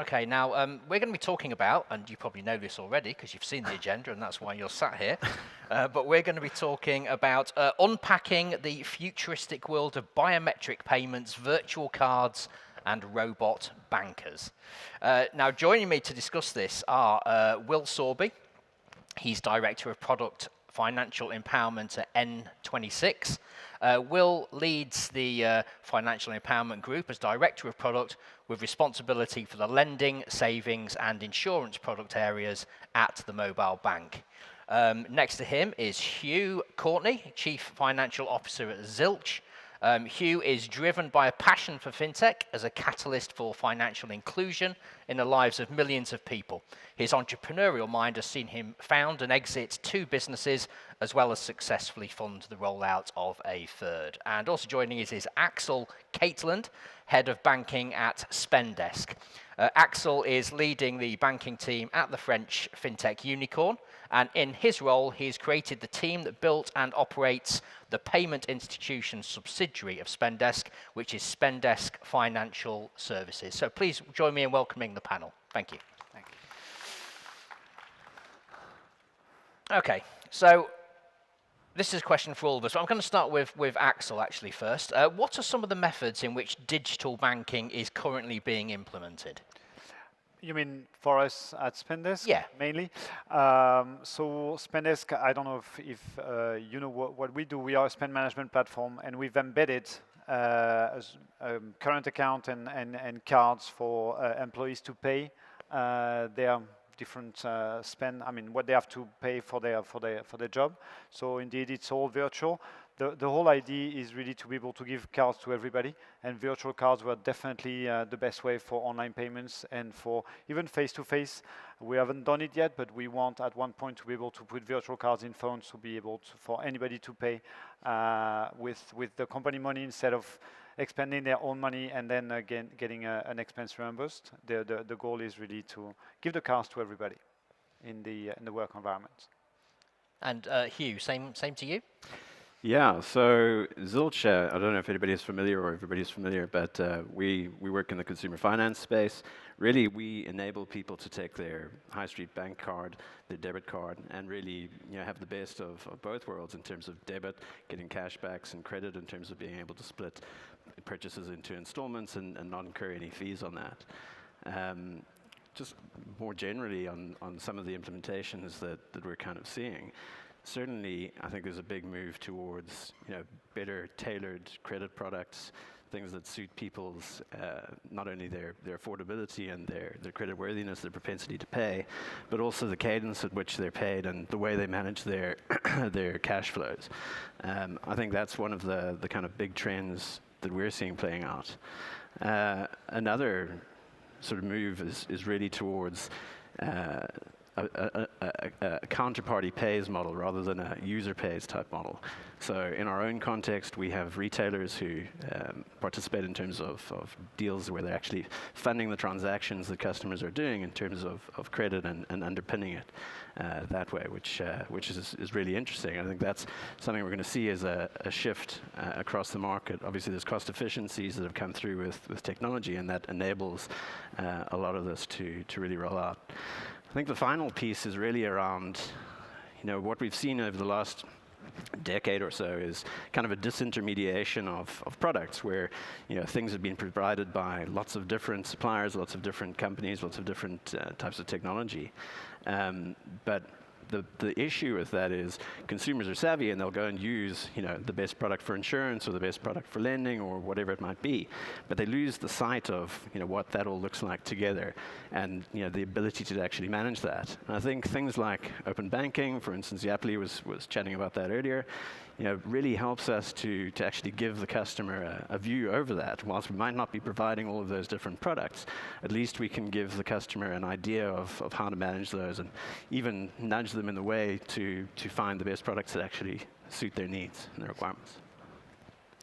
Okay, now we're going to be talking about, and you probably know this already because you've seen the agenda and that's why you're sat here, but we're going to be talking about unpacking the futuristic world of biometric payments, virtual cards, and robot bankers. Now, joining me to discuss this are Will Sorby. He's Director of Product Financial Empowerment at N26. Will leads the Financial Empowerment Group as Director of Product with responsibility for the lending, savings and insurance product areas at the mobile bank. Next to him is Hugh Courtney, Chief Financial Officer at Zilch. Hugh is driven by a passion for FinTech as a catalyst for financial inclusion in the lives of millions of people. His entrepreneurial mind has seen him found and exit 2 businesses, as well as successfully fund the rollout of a third. And also joining us is Axel Cateland, Head of Banking at Spendesk. Axel is leading the banking team at the French FinTech unicorn, and in his role, he's created the team that built and operates the payment institution subsidiary of Spendesk, which is Spendesk Financial Services. So please join me in welcoming the panel. Thank you. Thank you. Okay, so this is a question for all of us. I'm going to start with Axel actually first. What are some of the methods in which digital banking is currently being implemented? You mean for us at Spendesk? Yeah. Mainly. So Spendesk, I don't know if you know what we do. We are a spend management platform, and we've embedded current account and cards for employees to pay their different spend. I mean, what they have to pay for their job. So indeed, it's all virtual. The whole idea is really to be able to give cards to everybody, and virtual cards were definitely the best way for online payments and for even face-to-face. We haven't done it yet, but we want at one point to be able to put virtual cards in phones to be able to, for anybody to pay with the company money instead of expending their own money and then again getting an expense reimbursed. The goal is really to give the cards to everybody in the work environment. And Hugh, same to you? Yeah, so Zilch, I don't know if anybody's familiar or everybody's familiar, but we work in the consumer finance space. Really, we enable people to take their high street bank card, their debit card, and really have the best of both worlds in terms of debit, getting cashbacks, and credit in terms of being able to split purchases into installments and not incur any fees on that. Just more generally on some of the implementations that we're kind of seeing. Certainly, I think there's a big move towards better tailored credit products, things that suit people's not only their affordability and their credit worthiness, their propensity to pay, but also the cadence at which they're paid and the way they manage their their cash flows. I think that's one of the kind of big trends that we're seeing playing out. Another sort of move is really towards a counterparty pays model rather than a user pays type model. So in our own context, we have retailers who participate in terms of deals where they're actually funding the transactions that customers are doing in terms of credit and underpinning it that way, which is really interesting. I think that's something we're going to see as a shift across the market. Obviously, there's cost efficiencies that have come through with technology, and that enables a lot of this to really roll out. I think the final piece is really around, what we've seen over the last decade or so is kind of a disintermediation of products where, things have been provided by lots of different suppliers, lots of different companies, lots of different types of technology. But the issue with that is consumers are savvy and they'll go and use, the best product for insurance or the best product for lending or whatever it might be. But they lose the sight of, what that all looks like together and, the ability to actually manage that. And I think things like open banking, for instance, Yapli was chatting about that earlier, really helps us to actually give the customer a view over that. Whilst we might not be providing all of those different products, at least we can give the customer an idea of how to manage those and even nudge them in the way to find the best products that actually suit their needs and their requirements.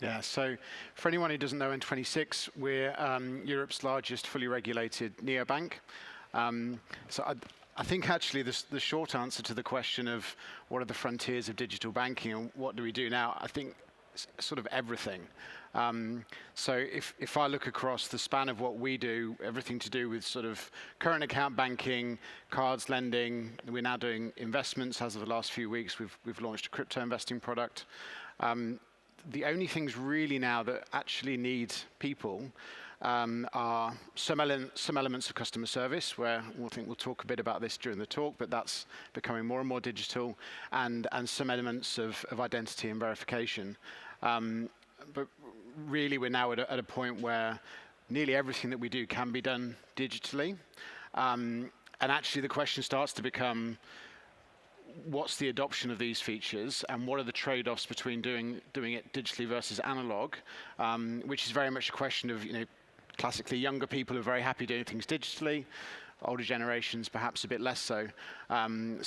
Yeah, so for anyone who doesn't know, N26, we're Europe's largest fully regulated neobank. So I think actually the short answer to the question of what are the frontiers of digital banking and what do we do now, I think sort of everything. So if I look across the span of what we do, everything to do with sort of current account banking, cards, lending, we're now doing investments. As of the last few weeks, we've launched a crypto investing product. The only things really now that actually need people are some elements of customer service, where we'll talk a bit about this during the talk, but that's becoming more and more digital, and some elements of identity and verification. But really, we're now at a point where nearly everything that we do can be done digitally. And actually, the question starts to become, what's the adoption of these features, and what are the trade-offs between doing it digitally versus analog, which is very much a question of, classically younger people are very happy doing things digitally, older generations perhaps a bit less so. And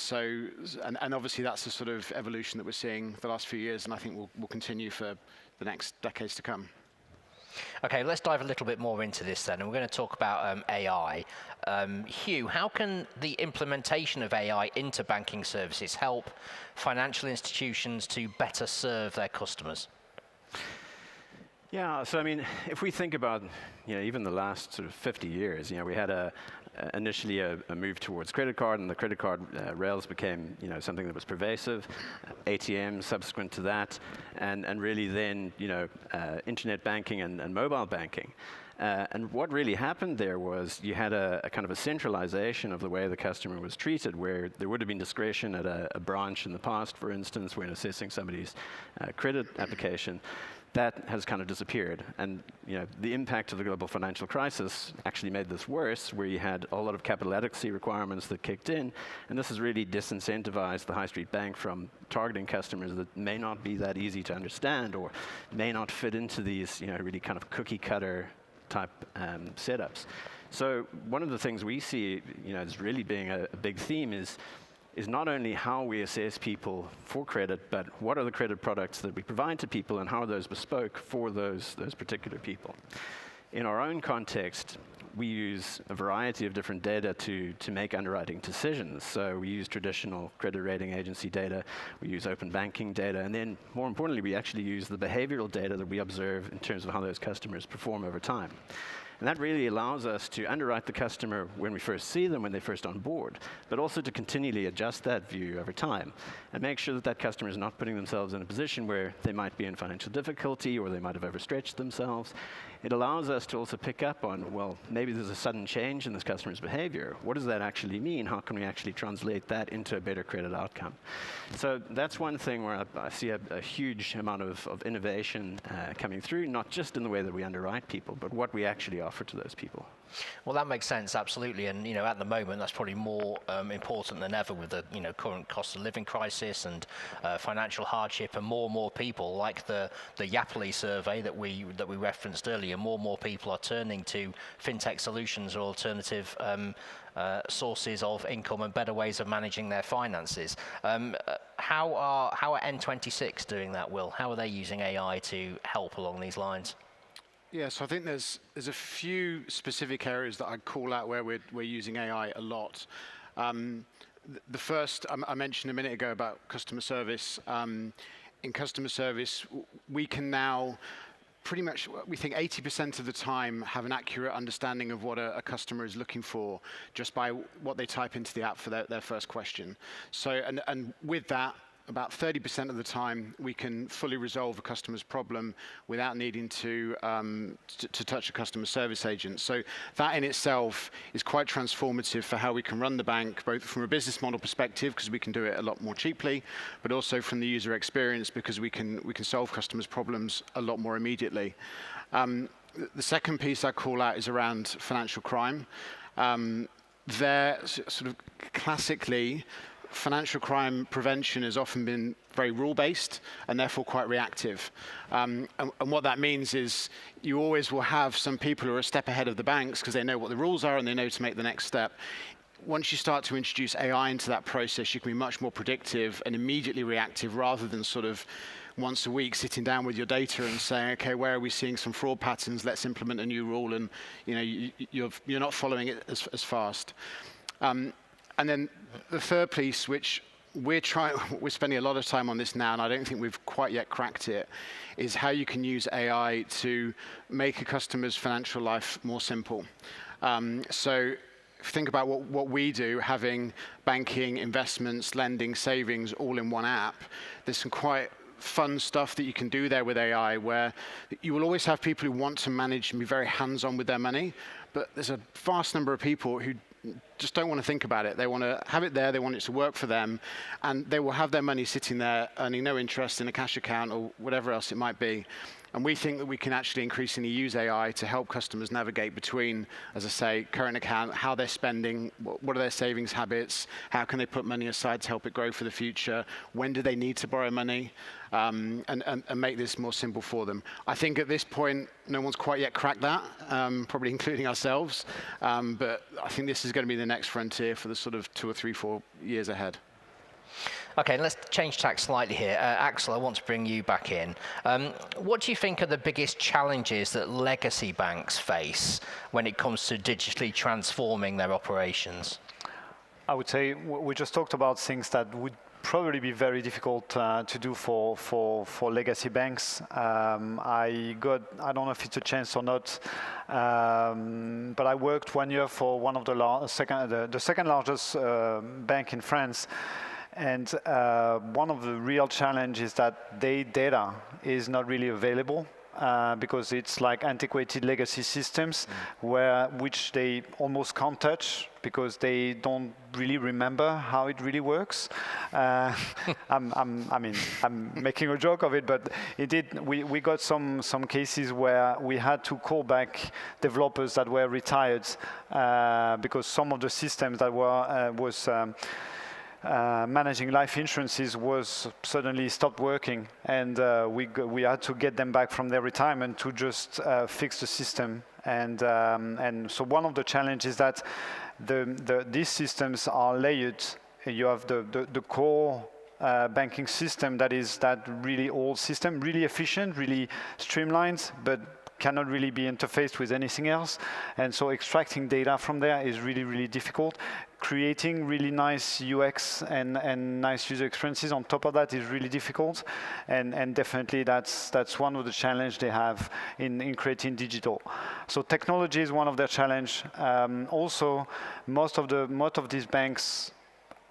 obviously that's the sort of evolution that we're seeing the last few years, and I think will continue for the next decades to come. Okay, let's dive a little bit more into this then, and we're going to talk about AI. Hugh, how can the implementation of AI into banking services help financial institutions to better serve their customers? Yeah, so I mean, if we think about, even the last sort of 50 years, we had initially a move towards credit card, and the credit card rails became, something that was pervasive. ATM subsequent to that, and really then, internet banking and mobile banking. And what really happened there was you had a kind of a centralization of the way the customer was treated, where there would have been discretion at a branch in the past, for instance, when assessing somebody's credit application. That has kind of disappeared. And the impact of the global financial crisis actually made this worse, where you had a lot of capital adequacy requirements that kicked in, and this has really disincentivized the high street bank from targeting customers that may not be that easy to understand, or may not fit into these really kind of cookie cutter type setups. So one of the things we see as really being a big theme is not only how we assess people for credit, but what are the credit products that we provide to people, and how are those bespoke for those particular people. In our own context, we use a variety of different data to make underwriting decisions. So we use traditional credit rating agency data, we use open banking data, and then more importantly, we actually use the behavioral data that we observe in terms of how those customers perform over time. And that really allows us to underwrite the customer when we first see them, when they're first on board, but also to continually adjust that view over time and make sure that that customer is not putting themselves in a position where they might be in financial difficulty, or they might have overstretched themselves. It allows us to also pick up on, well, maybe there's a sudden change in this customer's behavior. What does that actually mean? How can we actually translate that into a better credit outcome? So that's one thing where I see a huge amount of innovation coming through, not just in the way that we underwrite people, but what we actually offer to those people. Well, that makes sense, absolutely. And at the moment, that's probably more important than ever with the current cost of living crisis and financial hardship, and more people, like the Yapley survey that we referenced earlier. More and more people are turning to fintech solutions or alternative sources of income and better ways of managing their finances. How are N26 doing that, Will? How are they using AI to help along these lines? Yeah, so I think there's a few specific areas that I'd call out where we're using AI a lot. The first I mentioned a minute ago about customer service. In customer service, we can now pretty much, we think 80% of the time, have an accurate understanding of what a customer is looking for just by what they type into the app for their first question. So, and with that, about 30% of the time, we can fully resolve a customer's problem without needing to touch a customer service agent. So that in itself is quite transformative for how we can run the bank, both from a business model perspective, because we can do it a lot more cheaply, but also from the user experience, because we can solve customers' problems a lot more immediately. The second piece I call out is around financial crime. There, sort of classically, financial crime prevention has often been very rule-based and therefore quite reactive. And what that means is you always will have some people who are a step ahead of the banks because they know what the rules are and they know to make the next step. Once you start to introduce AI into that process, you can be much more predictive and immediately reactive, rather than sort of once a week sitting down with your data and saying, okay, where are we seeing some fraud patterns? Let's implement a new rule, and you're not following it as fast. And then the third piece, which we're spending a lot of time on this now, and I don't think we've quite yet cracked it, is how you can use AI to make a customer's financial life more simple. So think about what we do, having banking, investments, lending, savings all in one app. There's some quite fun stuff that you can do there with AI, where you will always have people who want to manage and be very hands-on with their money, but there's a vast number of people who just don't want to think about it. They want to have it there, they want it to work for them, and they will have their money sitting there earning no interest in a cash account or whatever else it might be. And we think that we can actually increasingly use AI to help customers navigate between, as I say, current account, how they're spending, what are their savings habits, how can they put money aside to help it grow for the future, when do they need to borrow money, and make this more simple for them. I think at this point, no one's quite yet cracked that, probably including ourselves, but I think this is going to be the next frontier for the sort of 2 or 3, 4 years ahead. Okay, let's change tack slightly here. Axel, I want to bring you back in. What do you think are the biggest challenges that legacy banks face when it comes to digitally transforming their operations? I would say we just talked about things that would probably be very difficult to do for legacy banks. I don't know if it's a chance or not, but I worked 1 year for one of the second largest bank in France. And one of the real challenges is that their data is not really available because it's like antiquated legacy systems which they almost can't touch because they don't really remember how it really works. I'm making a joke of it, but we got some cases where we had to call back developers that were retired because some of the systems that was managing life insurances was suddenly stopped working, and we had to get them back from their retirement to just fix the system. And so one of the challenges is that these systems are layered. You have the core banking system that is that really old system, really efficient, really streamlined, but cannot really be interfaced with anything else. And so extracting data from there is really, really difficult. Creating really nice UX and nice user experiences on top of that is really difficult. And definitely that's one of the challenges they have in creating digital. So technology is one of their challenge. Also, most of these banks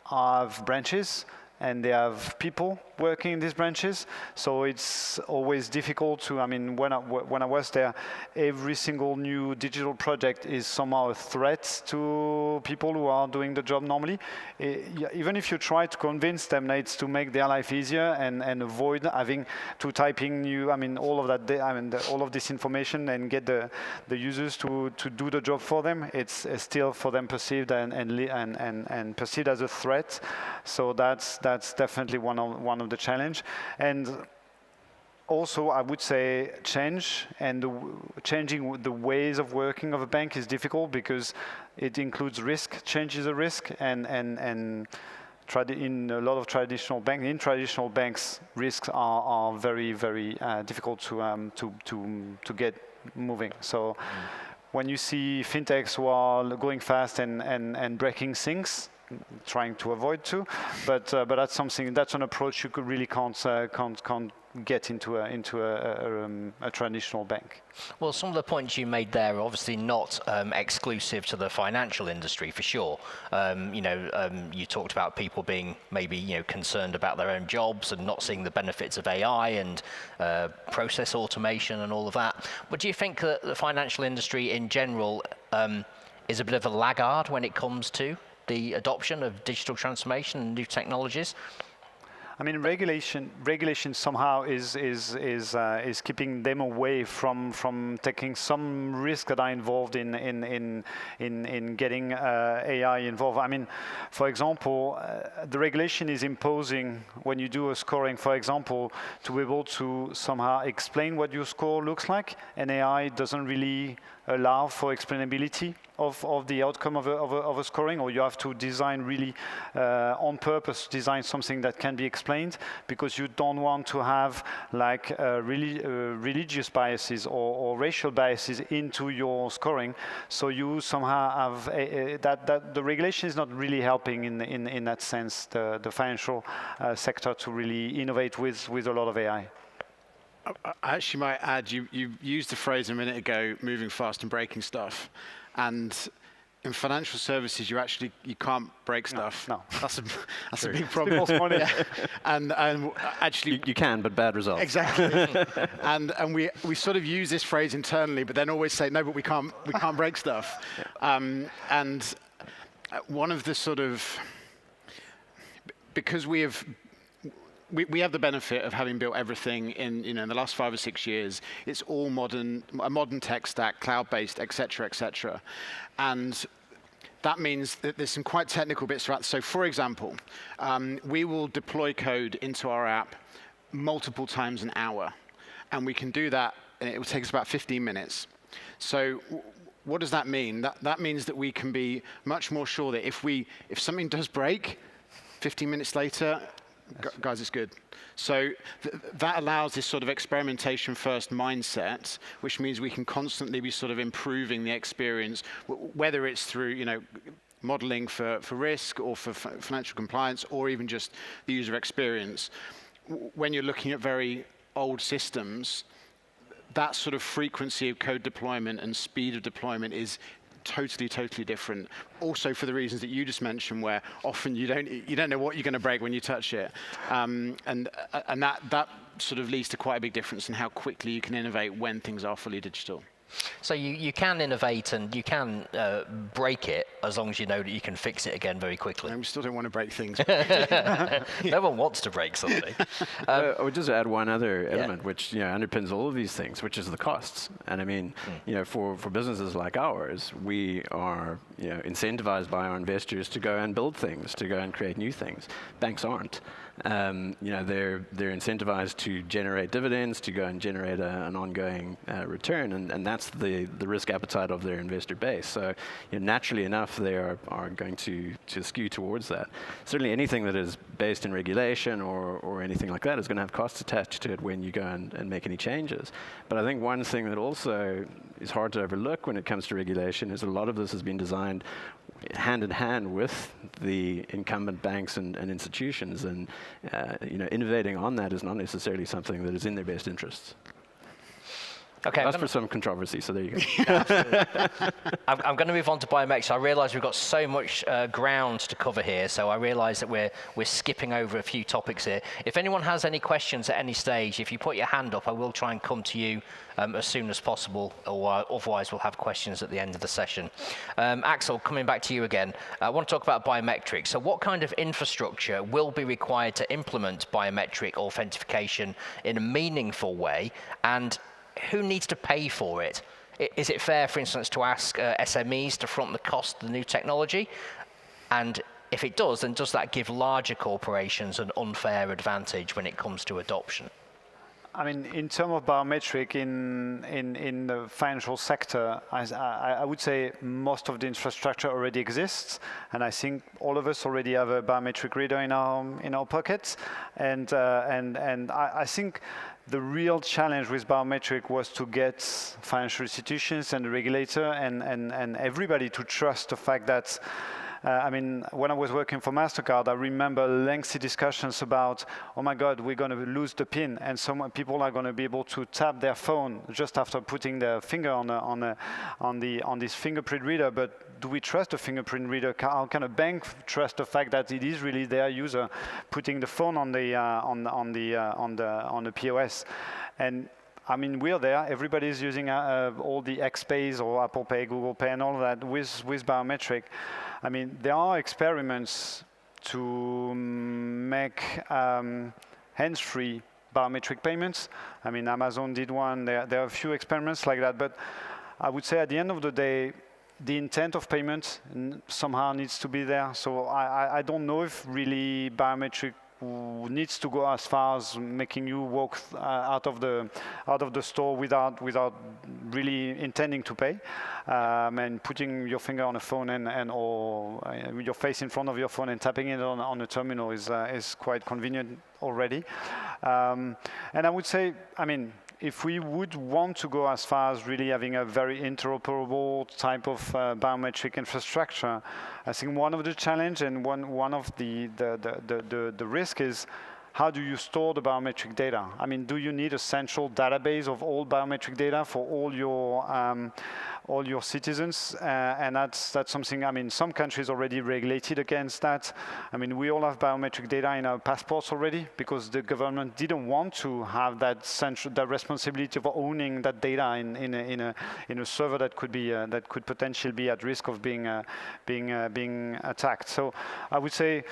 have branches, and they have people working in these branches, so it's always difficult to. I mean, when I was there, every single new digital project is somehow a threat to people who are doing the job normally. Even if you try to convince them that it's to make their life easier and avoid having to type in new. I mean, all of that. All of this information and get the users to do the job for them. It's still for them perceived and perceived as a threat. So that's definitely one of the challenge. And also, I would say changing the ways of working of a bank is difficult because it includes risk, changes the risk, and in a lot of traditional banks, risks are very, very difficult to get moving. So when you see fintechs who are going fast and breaking things, trying to avoid to, but that's an approach you really can't get into a traditional bank. Well, some of the points you made there are obviously not exclusive to the financial industry, for sure. You talked about people being maybe concerned about their own jobs and not seeing the benefits of AI and process automation and all of that. But do you think that the financial industry in general is a bit of a laggard when it comes to the adoption of digital transformation and new technologies? I mean, regulation somehow is keeping them away from taking some risks that are involved in getting AI involved. I mean, for example, the regulation is imposing when you do a scoring, for example, to be able to somehow explain what your score looks like, and AI doesn't really allow for explainability of the outcome of a scoring, or you have to design really on purpose, design something that can be explained, because you don't want to have like really religious biases or racial biases into your scoring. So you somehow have that the regulation is not really helping in that sense the financial sector to really innovate with a lot of AI. I actually might add, you used the phrase a minute ago, moving fast and breaking stuff. And in financial services, you can't break stuff. No. That's a big problem. Yeah. And actually... You can, but bad results. Exactly. and we sort of use this phrase internally, but then always say, no, but we can't break stuff. And one of the sort of... Because we have the benefit of having built everything in the last 5 or 6 years. It's all a modern tech stack, cloud-based, et cetera, and that means that there's some quite technical bits throughout. So, for example, we will deploy code into our app multiple times an hour, and we can do that. And it will take us about 15 minutes. So, what does that mean? That means that we can be much more sure that if something does break, 15 minutes later. Guys, it's good. So that allows this sort of experimentation first mindset, which means we can constantly be sort of improving the experience, whether it's through modeling for risk or for financial compliance, or even just the user experience. When you're looking at very old systems, that sort of frequency of code deployment and speed of deployment is totally different. Also for the reasons that you just mentioned, where often you don't know what you're going to break when you touch it, and that sort of leads to quite a big difference in how quickly you can innovate when things are fully digital. So you can innovate and you can break it as long as you know that you can fix it again very quickly. And we still don't want to break things. No one wants to break something. I would just add one other element, which underpins all of these things, which is the costs. And I mean, for businesses like ours, we are incentivized by our investors to go and build things, to go and create new things. Banks aren't. They're incentivized to generate dividends, to go and generate an ongoing return, and that's the risk appetite of their investor base. So naturally enough, they are going to skew towards that. Certainly anything that is based in regulation or anything like that is going to have costs attached to it when you go and make any changes. But I think one thing that also is hard to overlook when it comes to regulation is a lot of this has been designed hand in hand with the incumbent banks and institutions, and innovating on that is not necessarily something that is in their best interests. Okay, that's for some controversy, so there you go. I'm going to move on to biometrics. I realise we've got so much ground to cover here, so I realise that we're skipping over a few topics here. If anyone has any questions at any stage, if you put your hand up, I will try and come to you as soon as possible, or otherwise we'll have questions at the end of the session. Axel, coming back to you again, I want to talk about biometrics. So what kind of infrastructure will be required to implement biometric authentication in a meaningful way, and who needs to pay for it? Is it fair, for instance, to ask SMEs to front the cost of the new technology? And if it does, then does that give larger corporations an unfair advantage when it comes to adoption? I mean, in terms of biometric in the financial sector, I would say most of the infrastructure already exists, and I think all of us already have a biometric reader in our pockets, and I think the real challenge with biometric was to get financial institutions and the regulator and everybody to trust the fact that I mean, when I was working for MasterCard, I remember lengthy discussions about, oh my God, we're going to lose the PIN, and some people are going to be able to tap their phone just after putting their finger on this fingerprint reader. But do we trust the fingerprint reader? How can a bank trust the fact that it is really their user putting the phone on the POS? And I mean, we're there. Everybody's using all the X-Pays or Apple Pay, Google Pay, and all of that with biometric. I mean, there are experiments to make hands-free biometric payments. I mean, Amazon did one. There are a few experiments like that. But I would say at the end of the day, the intent of payment somehow needs to be there. So I don't know if really biometric who needs to go as far as making you walk out of the store without really intending to pay, and putting your finger on a phone or your face in front of your phone and tapping it on a terminal is quite convenient already. And I would say, I mean, if we would want to go as far as really having a very interoperable type of biometric infrastructure, I think one of the challenge and one of the risk is, how do you store the biometric data? I mean, do you need a central database of all biometric data for all your citizens? And that's something, I mean, some countries already regulated against that. I mean, we all have biometric data in our passports already because the government didn't want to have that responsibility of owning that data in a server that could potentially be at risk of being attacked. So I would say,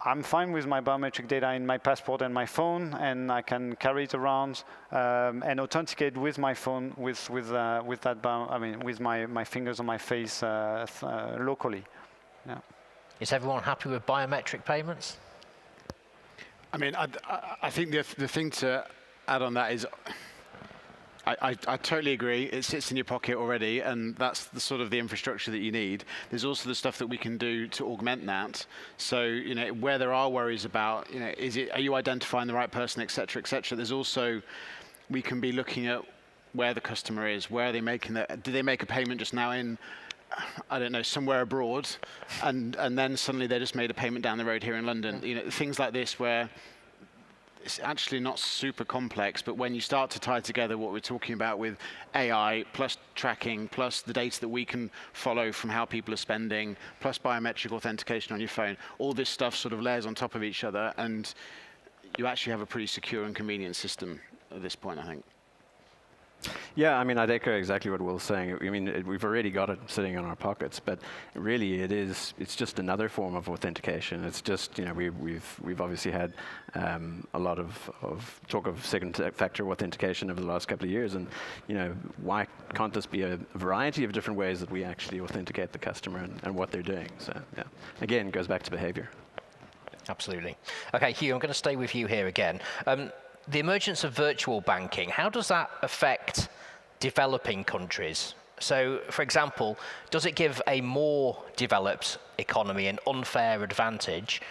I'm fine with my biometric data in my passport and my phone, and I can carry it around and authenticate with my phone with my fingers on my face locally. Yeah. Is everyone happy with biometric payments? I mean, I think the thing to add on that is, I totally agree. It sits in your pocket already, and that's the sort of the infrastructure that you need. There's also the stuff that we can do to augment that. So, you know, where there are worries about, you know, are you identifying the right person, et cetera, et cetera. There's also, we can be looking at where the customer is, where are they making that, do they make a payment just now in, I don't know, somewhere abroad, and then suddenly they just made a payment down the road here in London. You know, things like this where it's actually not super complex, but when you start to tie together what we're talking about with AI, plus tracking, plus the data that we can follow from how people are spending, plus biometric authentication on your phone, all this stuff sort of layers on top of each other, and you actually have a pretty secure and convenient system at this point, I think. Yeah, I mean, I'd echo exactly what Will's saying. I mean, we've already got it sitting in our pockets, but really it's just another form of authentication. It's just, you know, we've obviously had a lot of talk of second factor authentication over the last couple of years, and, you know, why can't this be a variety of different ways that we actually authenticate the customer and what they're doing? So, yeah, again, it goes back to behavior. Absolutely. Okay, Hugh, I'm going to stay with you here again. The emergence of virtual banking, how does that affect developing countries? So, for example, does it give a more developed economy an unfair advantage,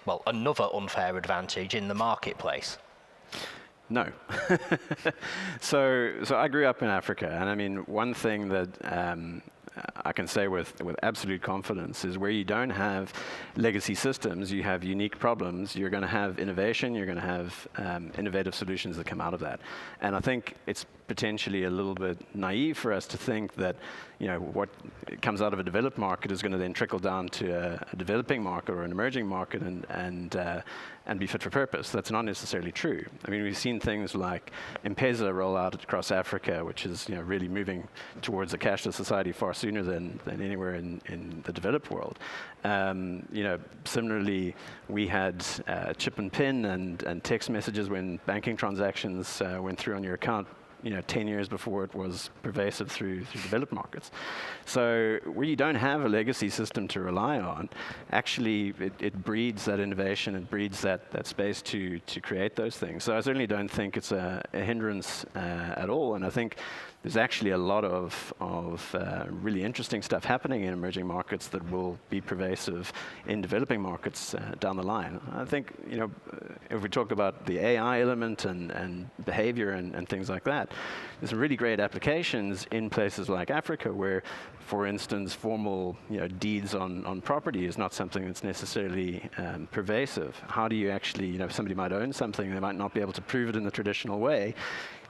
well, another unfair advantage in the marketplace? No. So I grew up in Africa, and I mean, one thing that I can say with absolute confidence is where you don't have legacy systems, you have unique problems, you're going to have innovation, you're going to have innovative solutions that come out of that. And I think it's potentially a little bit naive for us to think that, you know, what comes out of a developed market is going to then trickle down to a developing market or an emerging market and be fit for purpose. That's not necessarily true. I mean, we've seen things like M-Pesa roll out across Africa, which is, you know, really moving towards a cashless society far sooner than anywhere in the developed world. You know, similarly, we had chip and pin and text messages when banking transactions went through on your account, you know, 10 years before it was pervasive through developed markets. So where you don't have a legacy system to rely on, actually it breeds that innovation, it breeds that space to create those things. So I certainly don't think it's a hindrance at all, and I think there's actually a lot of really interesting stuff happening in emerging markets that will be pervasive in developing markets down the line. I think, you know, if we talk about the AI element and behavior and things like that, there's some really great applications in places like Africa where, for instance, formal, you know, deeds on property is not something that's necessarily pervasive. How do you actually, you know, if somebody might own something, they might not be able to prove it in the traditional way.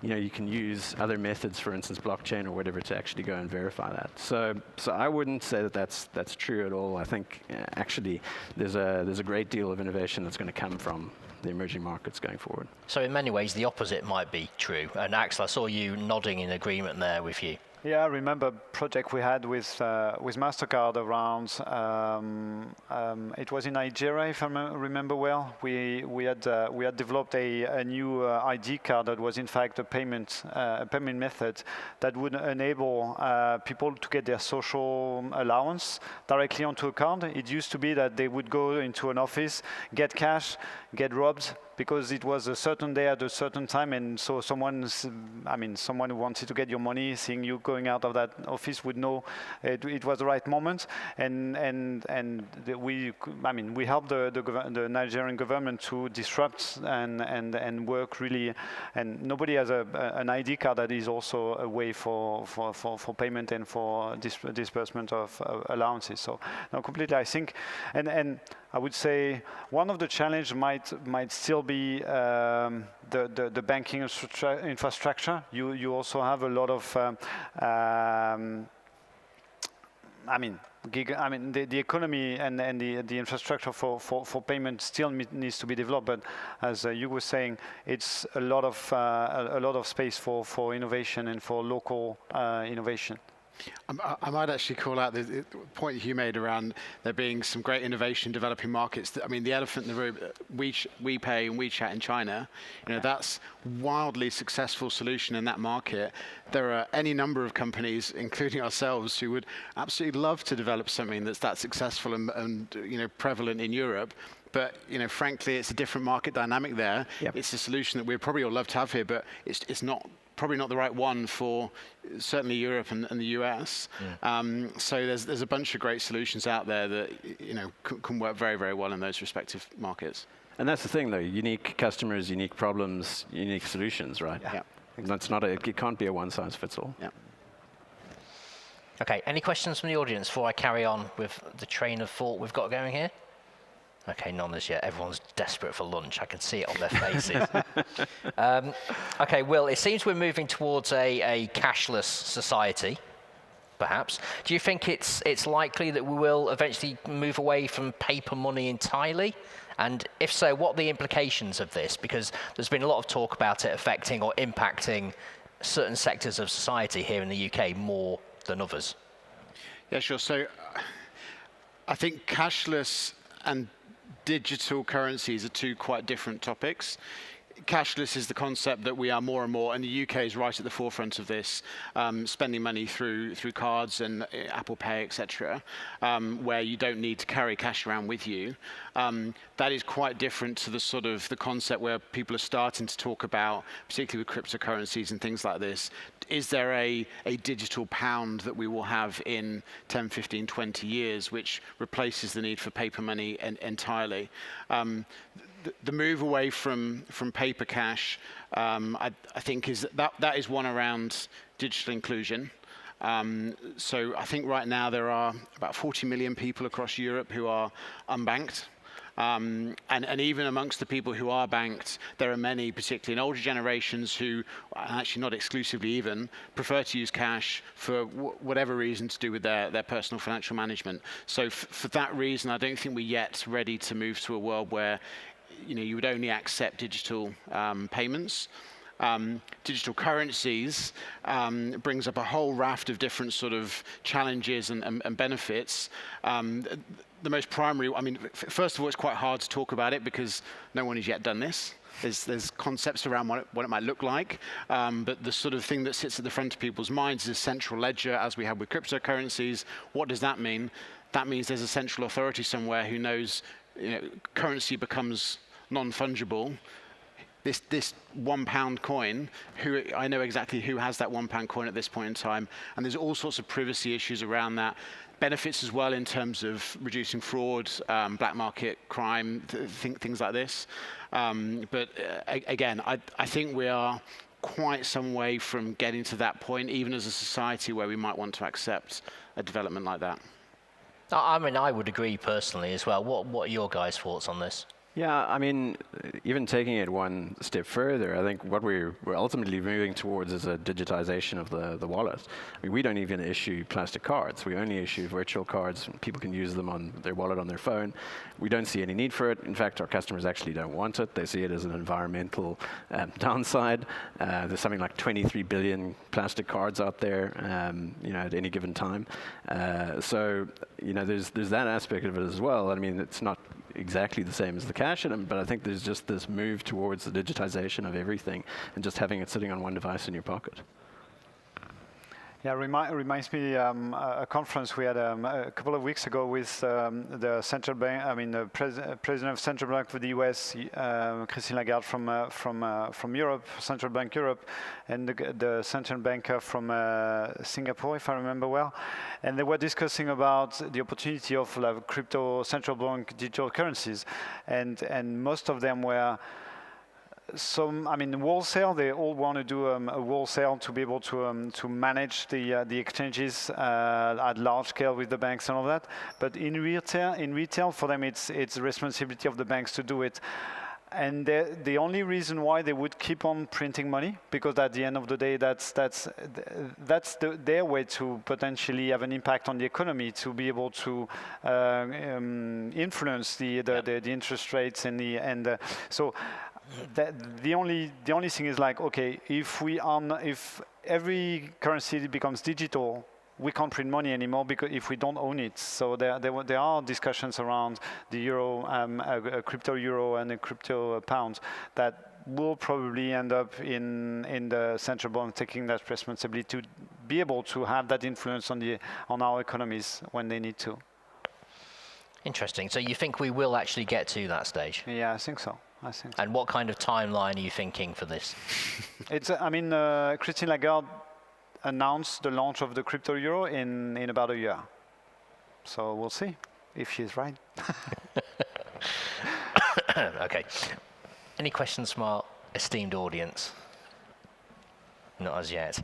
You know, you can use other methods, for instance, blockchain or whatever, to actually go and verify that. So I wouldn't say that that's true at all. I think actually there's a great deal of innovation that's going to come from the emerging markets going forward. So in many ways, the opposite might be true. And Axel, I saw you nodding in agreement there with you. Yeah, I remember a project we had with MasterCard around, it was in Nigeria, if I remember well. We had developed a new ID card that was in fact a payment method that would enable people to get their social allowance directly onto a card. It used to be that they would go into an office, get cash, get robbed, because it was a certain day at a certain time, and so someone who wanted to get your money, seeing you going out of that office, would know it was the right moment, and we helped the Nigerian government to disrupt and work really, and nobody has an ID card that is also a way for payment and for disbursement of allowances. So no, completely, I think, and I would say one of the challenges might still be the banking infrastructure. You also have a lot of the economy and the infrastructure for payment still needs to be developed. But as Hugh was saying, it's a lot of space for innovation and for local innovation. I might actually call out the point Hugh made around there being some great innovation developing markets. I mean, the elephant in the room, WePay and WeChat in China, that's wildly successful solution in that market. There are any number of companies, including ourselves, who would absolutely love to develop something that's that successful and prevalent in Europe. But frankly, it's a different market dynamic there. Yep. It's a solution that we'd probably all love to have here, but it's probably not the right one for certainly Europe and the US. Yeah. So there's a bunch of great solutions out there that can work very, very well in those respective markets. And that's the thing, though: unique customers, unique problems, unique solutions, right? Yeah. And that's not it can't be a one size fits all. Yeah. Okay. Any questions from the audience before I carry on with the train of thought we've got going here? Okay, none as yet. Everyone's desperate for lunch. I can see it on their faces. Okay, Will, it seems we're moving towards a cashless society, perhaps. Do you think it's likely that we will eventually move away from paper money entirely? And if so, what are the implications of this? Because there's been a lot of talk about it affecting or impacting certain sectors of society here in the UK more than others. Yeah, sure. So I think cashless and digital currencies are two quite different topics. Cashless is the concept that we are more and more, and the UK is right at the forefront of this, spending money through cards and Apple Pay, etc., where you don't need to carry cash around with you. That is quite different to the concept where people are starting to talk about, particularly with cryptocurrencies and things like this. Is there a digital pound that we will have in 10, 15, 20 years, which replaces the need for paper money entirely? The move away from paper cash, I think, that is one around digital inclusion. So I think right now there are about 40 million people across Europe who are unbanked. And even amongst the people who are banked, there are many, particularly in older generations, who, actually not exclusively even, prefer to use cash for whatever reason to do with their personal financial management. So for that reason, I don't think we're yet ready to move to a world where you would only accept digital payments. Digital currencies brings up a whole raft of different sort of challenges and benefits. The most primary, first of all, it's quite hard to talk about it because no one has yet done this. There's concepts around what it might look like, but the sort of thing that sits at the front of people's minds is a central ledger, as we have with cryptocurrencies. What does that mean? That means there's a central authority somewhere who knows currency becomes non-fungible. This £1 coin, I know exactly who has that £1 coin at this point in time, and there's all sorts of privacy issues around that. Benefits as well in terms of reducing fraud, black market crime, things like this. But again, I think we are quite some way from getting to that point, even as a society where we might want to accept a development like that. I would agree personally as well. What are your guys' thoughts on this? Yeah, I mean, even taking it one step further, I think what we're ultimately moving towards is a digitization of the wallet. I mean, we don't even issue plastic cards. We only issue virtual cards. People can use them on their wallet on their phone. We don't see any need for it. In fact, our customers actually don't want it. They see it as an environmental downside. There's something like 23 billion plastic cards out there, at any given time. So, there's that aspect of it as well. I mean, it's not exactly the same as the cash in them, but I think there's just this move towards the digitization of everything and just having it sitting on one device in your pocket. Yeah, reminds me a conference we had a couple of weeks ago with the central bank. I mean, the president of central bank for the U.S., Christine Lagarde from Europe, Central Bank Europe, and the central banker from Singapore, if I remember well. And they were discussing about the opportunity of crypto central bank digital currencies, and most of them were. Wholesale, they all want to do a wholesale to be able to manage the exchanges at large scale with the banks and all that. But in retail, for them, it's the responsibility of the banks to do it. And the only reason why they would keep on printing money, because at the end of the day, that's their way to potentially have an impact on the economy, to be able to influence the interest rates so. The only thing is okay, if every currency becomes digital, we can't print money anymore because if we don't own it. So there are discussions around the euro, a crypto euro and a crypto pound that will probably end up in the central bank taking that responsibility to be able to have that influence on our economies when they need to. Interesting. So you think we will actually get to that stage? Yeah, I think so. And what kind of timeline are you thinking for this? Christine Lagarde announced the launch of the crypto euro in about a year. So we'll see if she's right. Okay. Any questions from our esteemed audience? Not as yet.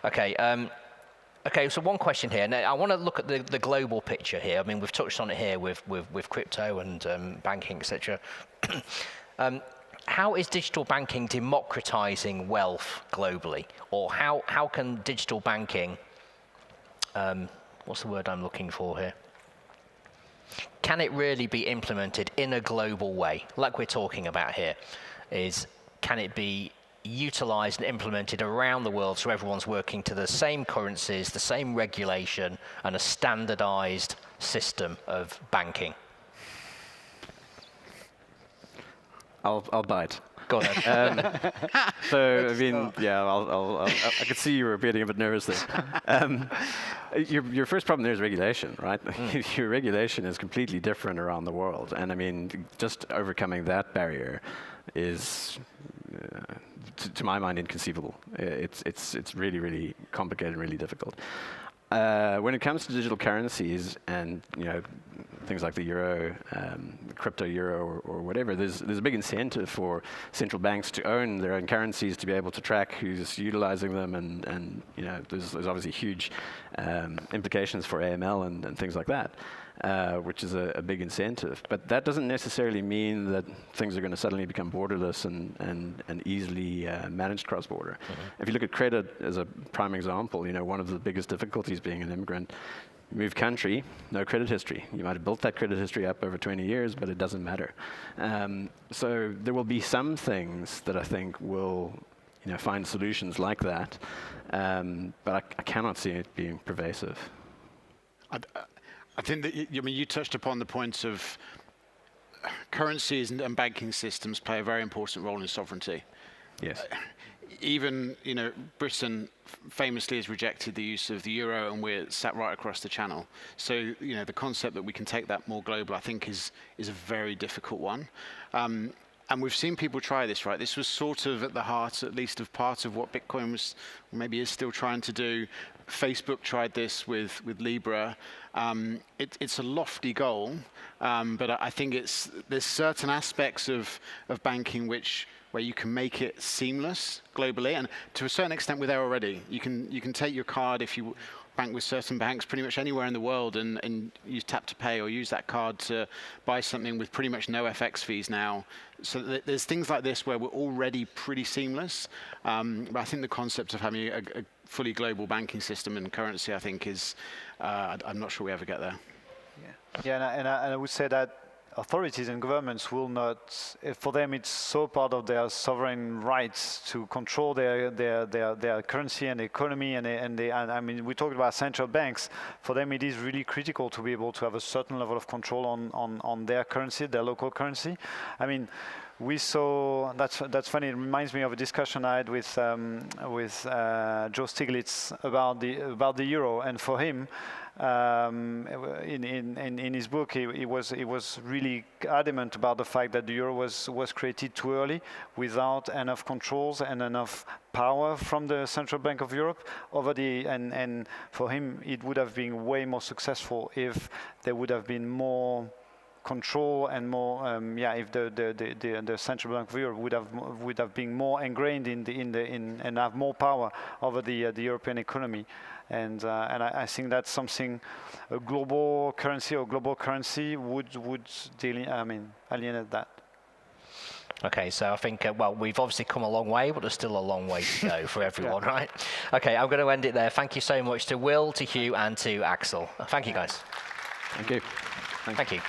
Okay. Okay, so one question here. Now, I want to look at the global picture here. I mean, we've touched on it here with crypto and banking, etc. How is digital banking democratizing wealth globally? Or how can digital banking, what's the word I'm looking for here? Can it really be implemented in a global way? Like we're talking about here, can it be utilized and implemented around the world so everyone's working to the same currencies, the same regulation, and a standardized system of banking? I'll bite. Go on. So, I mean, yeah, I could see you were getting a bit nervous there. Your first problem there is regulation, right? Your regulation is completely different around the world. And I mean, just overcoming that barrier is, to my mind, inconceivable. It's really, really complicated and really difficult. When it comes to digital currencies and things like the euro, the crypto euro, or whatever, there's a big incentive for central banks to own their own currencies, to be able to track who's utilizing them, and there's obviously huge implications for AML and things like that, which is a big incentive. But that doesn't necessarily mean that things are going to suddenly become borderless and easily managed cross-border. Mm-hmm. If you look at credit as a prime example, one of the biggest difficulties being an immigrant, you move country, no credit history. You might have built that credit history up over 20 years, but it doesn't matter. So there will be some things that I think will find solutions like that, but I cannot see it being pervasive. I think that you touched upon the points of currencies and banking systems play a very important role in sovereignty. Yes. Even Britain famously has rejected the use of the euro, and we're sat right across the channel. So the concept that we can take that more global, I think, is a very difficult one. And we've seen people try this, right? This was sort of at the heart, at least, of part of what Bitcoin was, maybe is still trying to do. Facebook tried this with Libra. It's a lofty goal, but I think there's certain aspects of banking where you can make it seamless globally, and to a certain extent we're there already. You can take your card if you bank with certain banks pretty much anywhere in the world and use tap to pay or use that card to buy something with pretty much no FX fees now. So there's things like this where we're already pretty seamless. But I think the concept of having a fully global banking system and currency, I think, is, I'm not sure we ever get there. Yeah, and I would say that authorities and governments will not, for them it's so part of their sovereign rights to control their currency and economy, and I mean, we talked about central banks. For them it is really critical to be able to have a certain level of control on their currency, their local currency. I mean, we saw, that's funny, it reminds me of a discussion I had with Joe Stiglitz about the euro, and for him, in his book, he was really adamant about the fact that the euro was created too early, without enough controls and enough power from the Central Bank of Europe over and for him it would have been way more successful if there would have been more control and more, if the Central Bank of Europe would have been more ingrained and have more power over the European economy, and I think that's something a global currency would alienate that. Okay, so I think, well, we've obviously come a long way, but there's still a long way to go for everyone, right? Okay, I'm going to end it there. Thank you so much to Will, to Hugh, and to Axel. Thank you, guys. Thank you. Thank you.